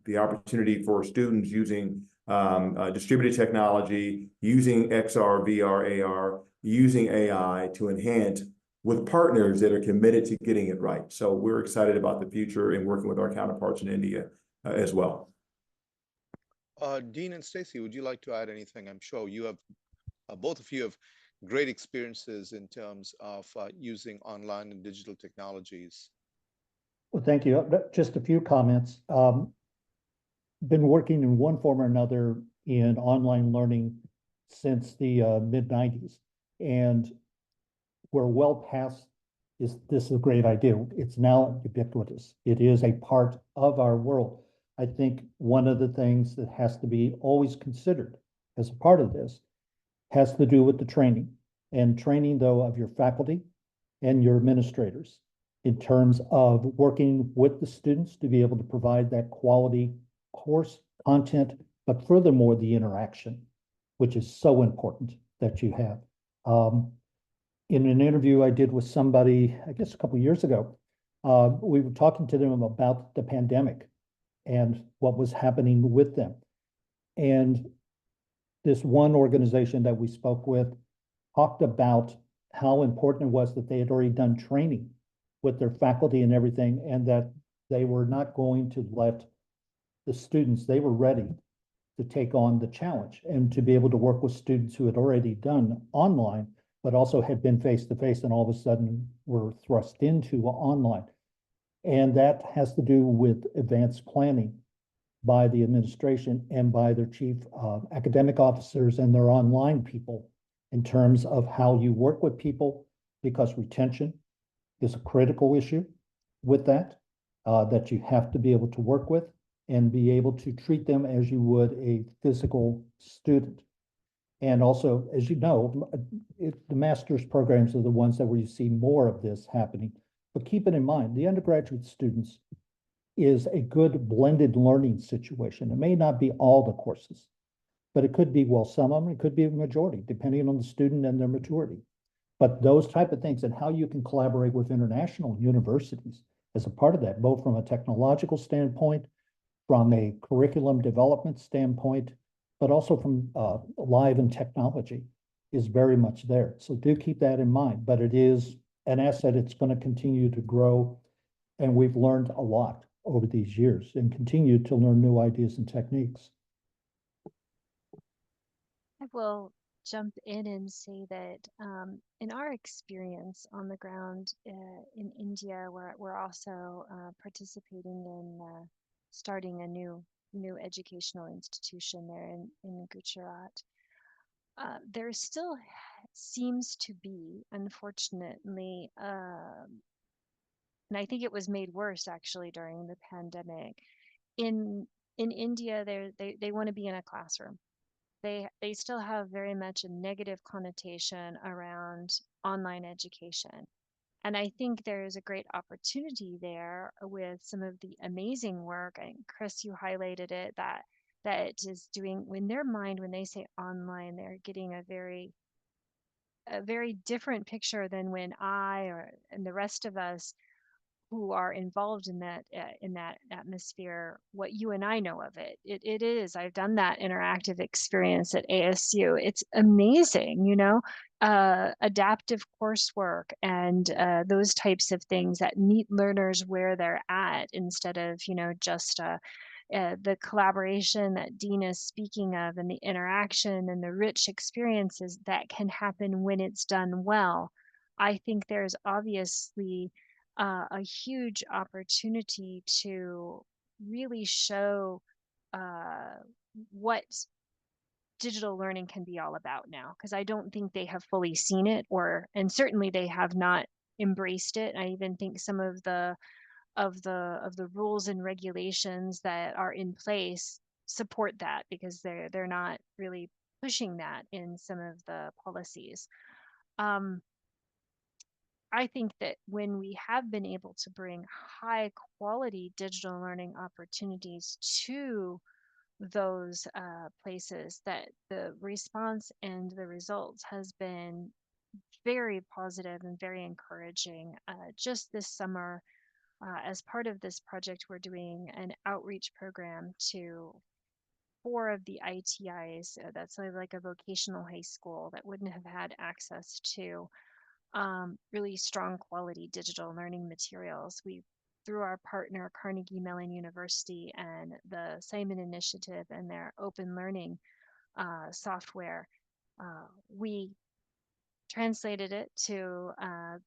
the opportunity for students using distributed technology, using XR, VR, AR, using AI to enhance with partners that are committed to getting it right. So we're excited about the future and working with our counterparts in India as well. Dean and Stacey, would you like to add anything? I'm sure you have, both of you have great experiences in terms of using online and digital technologies. Well, thank you. Just a few comments. Been working in one form or another in online learning since the mid-90s. And we're well past this is a great idea. It's now ubiquitous. It is a part of our world. I think one of the things that has to be always considered as a part of this has to do with the training, and training, though, of your faculty and your administrators in terms of working with the students to be able to provide that quality course content, but furthermore, the interaction, which is so important that you have. In an interview I did with somebody, I guess a couple of years ago, we were talking to them about the pandemic and what was happening with them. And this one organization that we spoke with talked about how important it was that they had already done training with their faculty and everything, and that they were not going to let the students, they were ready to take on the challenge and to be able to work with students who had already done online, but also had been face-to-face and all of a sudden were thrust into online. And that has to do with advanced planning by the administration and by their chief academic officers and their online people in terms of how you work with people, because retention is a critical issue with that, that you have to be able to work with and be able to treat them as you would a physical student. And also, as you know, the master's programs are the ones that where you see more of this happening. But keep it in mind, the undergraduate students is a good blended learning situation. It may not be all the courses, but it could be, well, some of them, it could be a majority, depending on the student and their maturity. But those type of things and how you can collaborate with international universities as a part of that, both from a technological standpoint, from a curriculum development standpoint, but also from live and technology is very much there. So do keep that in mind, but it is an asset. It's going to continue to grow. And we've learned a lot over these years and continue to learn new ideas and techniques. I will jump in and say that in our experience on the ground in India, we're also participating in starting a new educational institution there in Gujarat. There still seems to be, unfortunately, and I think it was made worse actually during the pandemic. In India, they want to be in a classroom. They still have very much a negative connotation around online education. And I think there is a great opportunity there with some of the amazing work. And Chris, you highlighted it, that is doing, in their mind, when they say online, they're getting a very different picture than when and the rest of us who are involved in that atmosphere, what you and I know of it. It is. I've done that interactive experience at ASU. It's amazing, adaptive coursework and those types of things that meet learners where they're at instead of just the collaboration that Dean is speaking of, and the interaction and the rich experiences that can happen when it's done well. I think there's obviously a huge opportunity to really show what digital learning can be all about now, because I don't think they have fully seen it, and certainly they have not embraced it. I even think some of the rules and regulations that are in place support that, because they're not really pushing that in some of the policies. I think that when we have been able to bring high quality digital learning opportunities to those places, that the response and the results has been very positive and very encouraging. Just this summer, as part of this project, we're doing an outreach program to 4 of the ITIs. That's like a vocational high school that wouldn't have had access to really strong quality digital learning materials. Through our partner Carnegie Mellon University and the Simon Initiative and their open learning software, we translated it to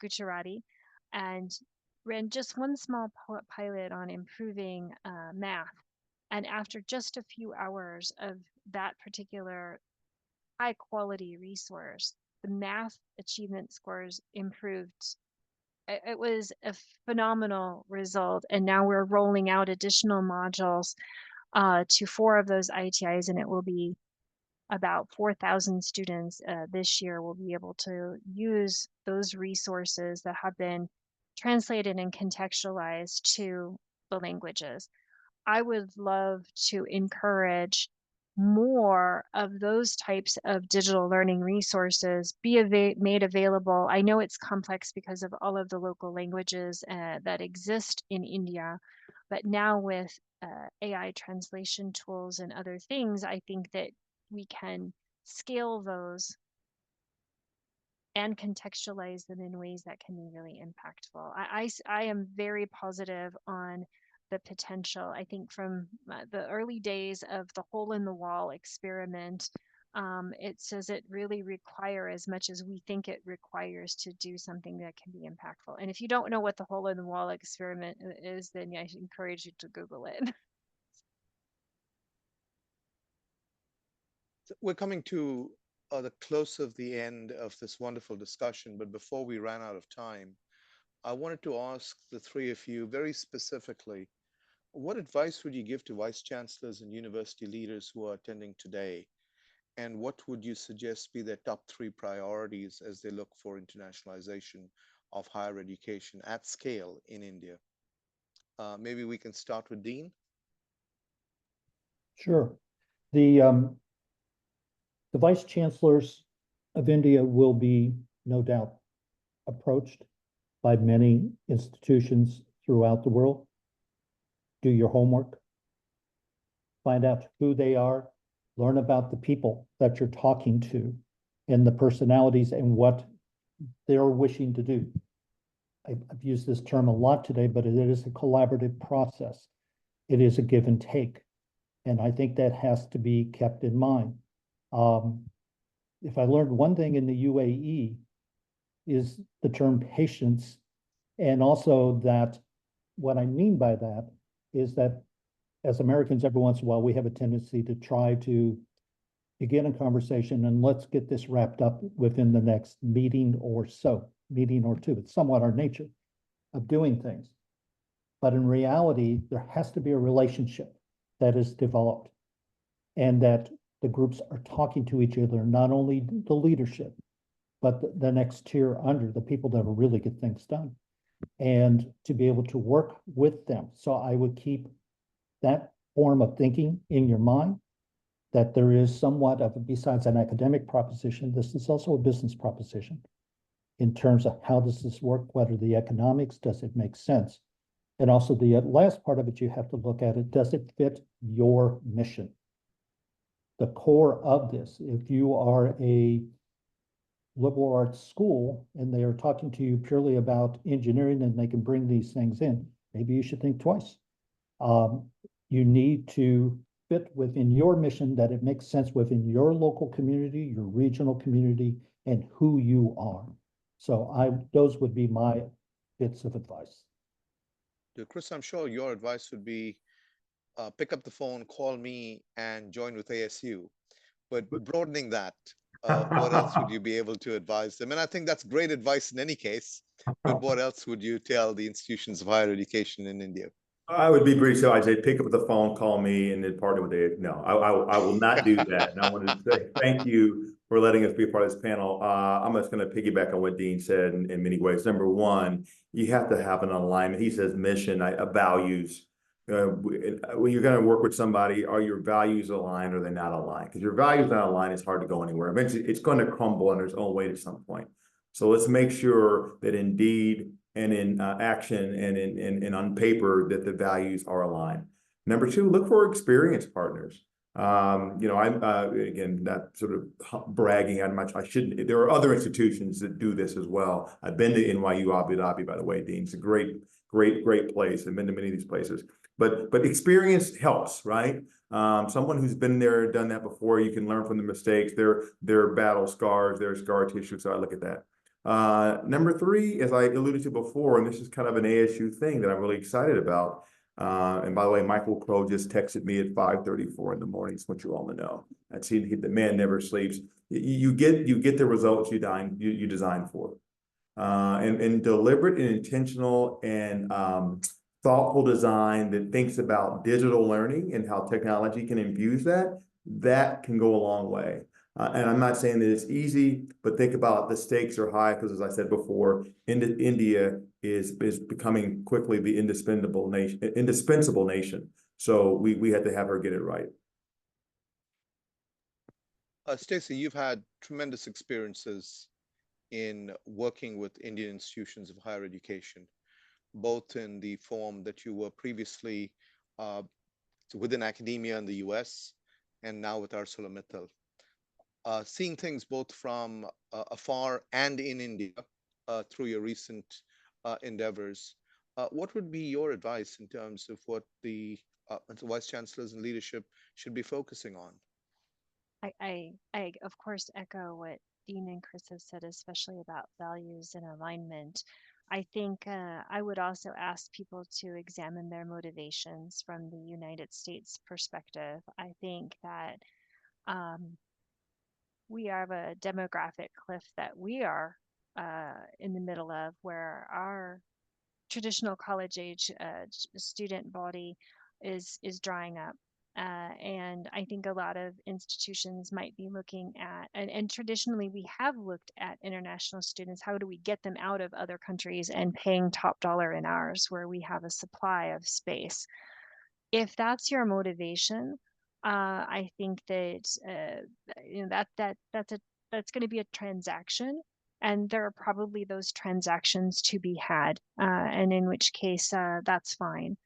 Gujarati and ran just one small pilot on improving math. And after just a few hours of that particular high quality resource, the math achievement scores improved. It was a phenomenal result. And now we're rolling out additional modules to 4 of those ITIs, and it will be about 4,000 students this year will be able to use those resources that have been translated and contextualized to the languages. I would love to encourage more of those types of digital learning resources be made available. I know it's complex because of all of the local languages that exist in India, but now with AI translation tools and other things, I think that we can scale those and contextualize them in ways that can be really impactful. I am very positive on the potential. I think from the early days of the hole in the wall experiment, it says it really require as much as we think it requires to do something that can be impactful. And if you don't know what the hole in the wall experiment is, then I encourage you to Google it. We're coming to the close of the end of this wonderful discussion, but before we ran out of time, I wanted to ask the 3 of you very specifically, what advice would you give to vice chancellors and university leaders who are attending today? And what would you suggest be their top 3 priorities as they look for internationalization of higher education at scale in India? Maybe we can start with Dean. Sure. The vice chancellors of India will be, no doubt, approached by many institutions throughout the world. Do your homework. Find out who they are. Learn about the people that you're talking to and the personalities and what they're wishing to do. I've used this term a lot today, but it is a collaborative process. It is a give and take. And I think that has to be kept in mind. If I learned one thing in the UAE is the term patience, and also that what I mean by that is that as Americans, every once in a while, we have a tendency to try to begin a conversation and let's get this wrapped up within the next meeting or two. It's somewhat our nature of doing things. But in reality, there has to be a relationship that is developed and that the groups are talking to each other, not only the leadership, but the next tier under, the people that will really get things done, and to be able to work with them. So I would keep that form of thinking in your mind, that there is somewhat of, besides an academic proposition, this is also a business proposition in terms of how does this work, what are the economics, does it make sense? And also the last part of it, you have to look at it, does it fit your mission? The core of this, if you are a liberal arts school and they are talking to you purely about engineering and they can bring these things in, maybe you should think twice. You need to fit within your mission, that it makes sense within your local community, your regional community, and who you are. So those would be my bits of advice. Chris, I'm sure your advice would be pick up the phone, call me, and join with ASU. But broadening that, what else would you be able to advise them? And I think that's great advice in any case. But what else would you tell the institutions of higher education in India? I would be pretty sure I'd say pick up the phone, call me, and then partner with it. No, I will not do that. And I want to say thank you for letting us be a part of this panel. I'm just going to piggyback on what Dean said in many ways. Number one, you have to have an alignment. He says mission, values. When you're going to work with somebody, are your values aligned or they're not aligned? Because your values not aligned, it's hard to go anywhere. Eventually, it's going to crumble under its own weight at some point. So let's make sure that indeed and in action and on paper that the values are aligned. Number two, look for experienced partners. I'm again not sort of bragging on much. I shouldn't. There are other institutions that do this as well. I've been to NYU Abu Dhabi, by the way, Dean. It's a great place. I've been to many of these places. But experience helps, right? Someone who's been there, done that before, you can learn from the mistakes, their battle scars, their scar tissue. So I look at that. Number three, as I alluded to before, and this is kind of an ASU thing that I'm really excited about. And by the way, Michael Crow just texted me at 5:34 in the morning. It's what you all know. That's the man never sleeps. You get the results you design for. And deliberate and intentional and thoughtful design that thinks about digital learning and how technology can infuse that can go a long way. And I'm not saying that it's easy, but think about the stakes are high because, as I said before, India is becoming quickly the indispensable nation. So we had to have her get it right. Stacey, you've had tremendous experiences in working with Indian institutions of higher education, both in the form that you were previously within academia in the US and now with ArcelorMittal. Seeing things both from afar and in India through your recent endeavors, what would be your advice in terms of what the vice chancellors and leadership should be focusing on? I of course echo what Dean and Chris have said, especially about values and alignment. I think I would also ask people to examine their motivations from the United States perspective. I think that we have a demographic cliff that we are in the middle of, where our traditional college age student body is drying up. And I think a lot of institutions might be looking at, and traditionally we have looked at international students. How do we get them out of other countries and paying top dollar in ours, where we have a supply of space? If that's your motivation, I think that that's going to be a transaction, and there are probably those transactions to be had, and in which case that's fine.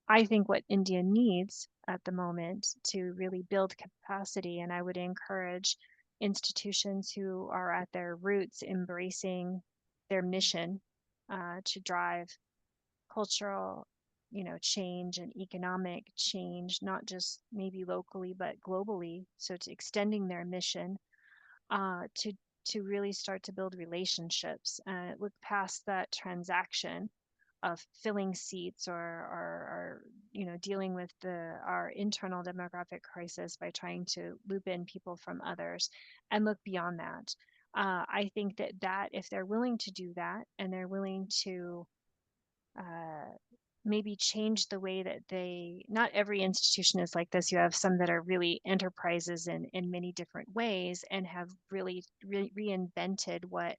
I think what India needs at the moment to really build capacity, and I would encourage institutions who are at their roots embracing their mission to drive cultural change and economic change, not just maybe locally but globally. So to extending their mission to really start to build relationships, look past that transaction of filling seats or dealing with our internal demographic crisis by trying to loop in people from others, and look beyond that. I think that if they're willing to do that, and they're willing to maybe change the way that not every institution is like this. You have some that are really enterprises in many different ways and have really reinvented what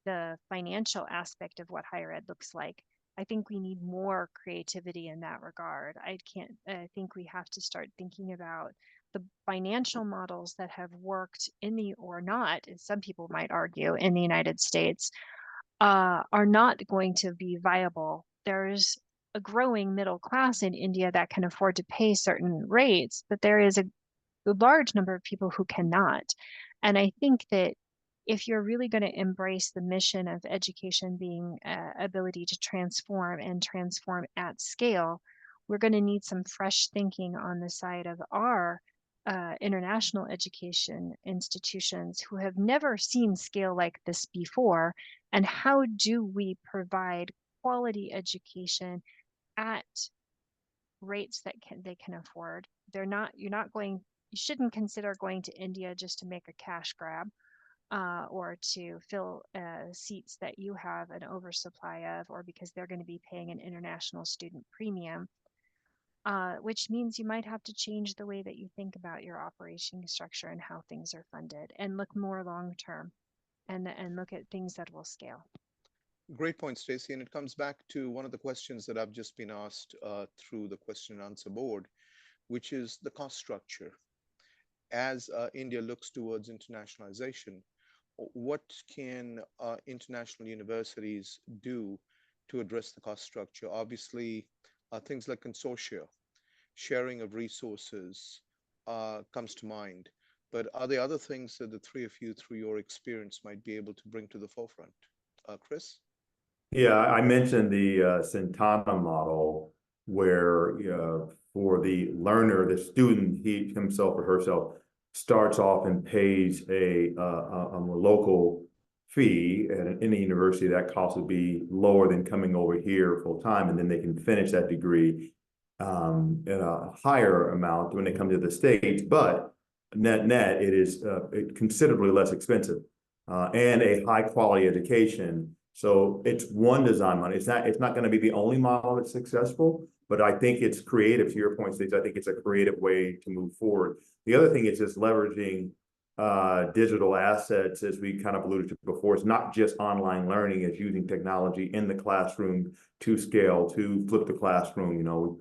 the financial aspect of what higher ed looks like. I think we need more creativity in that regard. I think we have to start thinking about the financial models that have worked or not, as some people might argue, in the United States, are not going to be viable. There's a growing middle class in India that can afford to pay certain rates, but there is a large number of people who cannot. And I think that if you're really going to embrace the mission of education being ability to transform and transform at scale, we're going to need some fresh thinking on the side of our international education institutions who have never seen scale like this before. And how do we provide quality education at rates that they can afford? You're not going, you shouldn't consider going to India just to make a cash grab. Or to fill seats that you have an oversupply of, or because they're going to be paying an international student premium, which means you might have to change the way that you think about your operation structure and how things are funded, and look more long term, and look at things that will scale. Great point, Stacey. And it comes back to one of the questions that I've just been asked through the question and answer board, which is the cost structure. As India looks towards internationalization, what can international universities do to address the cost structure? Obviously, things like consortia, sharing of resources comes to mind. But are there other things that the three of you, through your experience, might be able to bring to the forefront? Chris? Yeah, I mentioned the Santana model where for the learner, the student, he himself or herself starts off and pays a local fee at any university. That cost would be lower than coming over here full time, and then they can finish that degree at a higher amount when they come to the States. But net, it is considerably less expensive and a high quality education. So it's one design model. It's not going to be the only model that's successful, but I think it's creative. To your point, Stacey, I think it's a creative way to move forward. The other thing is just leveraging digital assets, as we kind of alluded to before. It's not just online learning; it's using technology in the classroom to scale, to flip the classroom.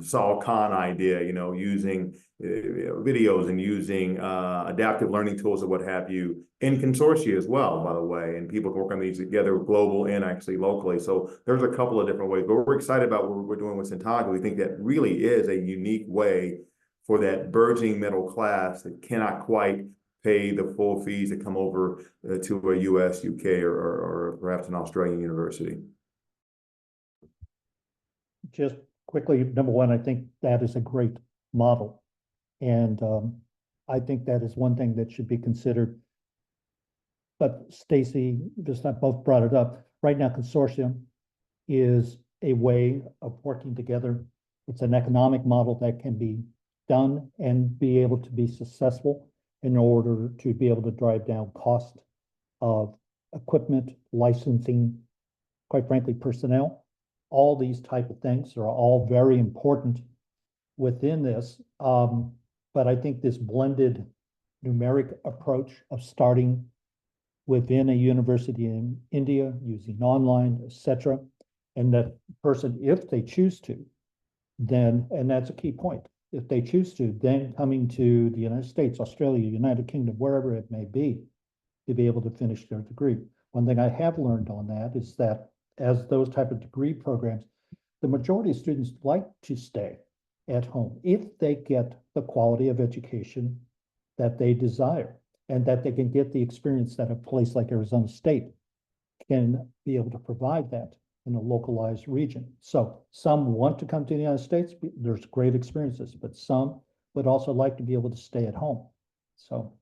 Saul Khan idea, using videos and using adaptive learning tools and what have you in consortia as well, by the way, and people can work on these together, global and actually locally. So there's a couple of different ways, but we're excited about what we're doing with Santana. We think that really is a unique way for that burgeoning middle class that cannot quite pay the full fees that come over to a US, UK, or perhaps an Australian university. Just quickly, number one, I think that is a great model. And I think that is one thing that should be considered. But Stacey, Vistasp both brought it up. Right now, consortium is a way of working together. It's an economic model that can be done and be able to be successful in order to be able to drive down cost of equipment, licensing, quite frankly, personnel. All these type of things are all very important within this. But I think this blended numeric approach of starting within a university in India using online, etc., and that person, if they choose to, then, and that's a key point, if they choose to, then coming to the United States, Australia, United Kingdom, wherever it may be, to be able to finish their degree. One thing I have learned on that is that as those type of degree programs, the majority of students like to stay at home if they get the quality of education that they desire, and that they can get the experience that a place like Arizona State can be able to provide that in a localized region. So some want to come to the United States, there's great experiences, but some would also like to be able to stay at home. So.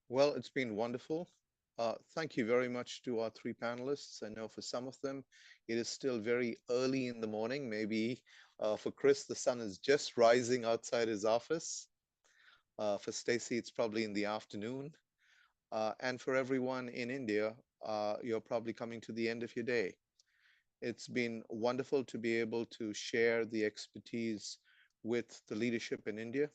Well, it's been wonderful. Thank you very much to our three panelists. I know for some of them, it is still very early in the morning. Maybe for Chris, the sun is just rising outside his office. For Stacey, it's probably in the afternoon. And for everyone in India, you're probably coming to the end of your day. It's been wonderful to be able to share the expertise with the leadership in India.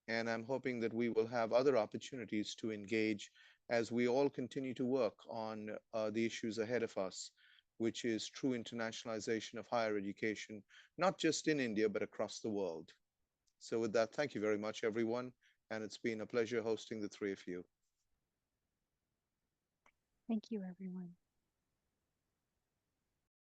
And I'm hoping that we will have other opportunities to engage as we all continue to work on the issues ahead of us, which is true internationalization of higher education, not just in India, but across the world. So with that, thank you very much, everyone. And it's been a pleasure hosting the three of you. Thank you, everyone.